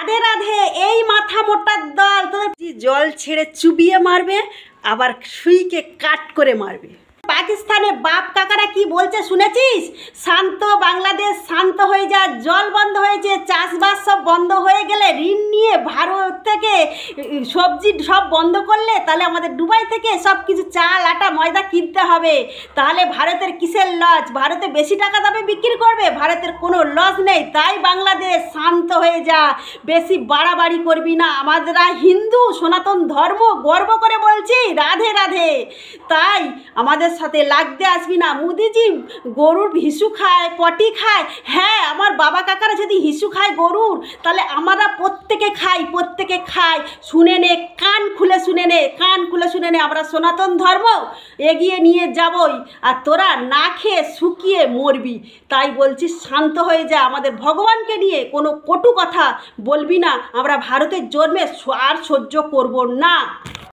রাধে রাধে। এই মাথা মোটার দল তোদের জল ছেড়ে চুবিয়ে মারবে, আবার সুইকে কাট করে মারবে। পাকিস্তানে বাপ কাকারা কি বলছে শুনেছিস? শান্ত বাংলাদেশ শান্ত হয়ে যা, জল বন্ধ হয়েছে, চাষবাস সব বন্ধ হয়ে গেলে, ঋণ নিয়ে ভারত থেকে সবজি সব বন্ধ করলে, তাহলে আমাদের দুবাই থেকে সব কিছু চাল আটা ময়দা কিনতে হবে। তাহলে ভারতের কিসের লস? ভারতে বেশি টাকা দামে বিক্রি করবে, ভারতের কোনো লস নেই। তাই বাংলাদেশ শান্ত হয়ে যা, বেশি বাড়াবাড়ি করবি না। আমাদেরা হিন্দু সনাতন ধর্ম গর্ব করে বলছি রাধে রাধে। তাই আমাদের সাথে লাগতে আসবি না। মোদিজি গরুর হিসু খায়, পটি খায়। হ্যাঁ, আমার বাবা কাকারা যদি হিসু খায় গরুর, তাহলে আমরা প্রত্যেকে খাই। শুনে নে, কান খুলে শুনে নে, কান খুলে শুনে নে। আমরা সনাতন ধর্ম এগিয়ে নিয়ে যাবই, আর তোরা না খেয়ে শুকিয়ে মরবি। তাই বলছি শান্ত হয়ে যা। আমাদের ভগবানকে নিয়ে কোনো কটু কথা বলবি না। আমরা ভারতের জন্মে আর সহ্য করব না।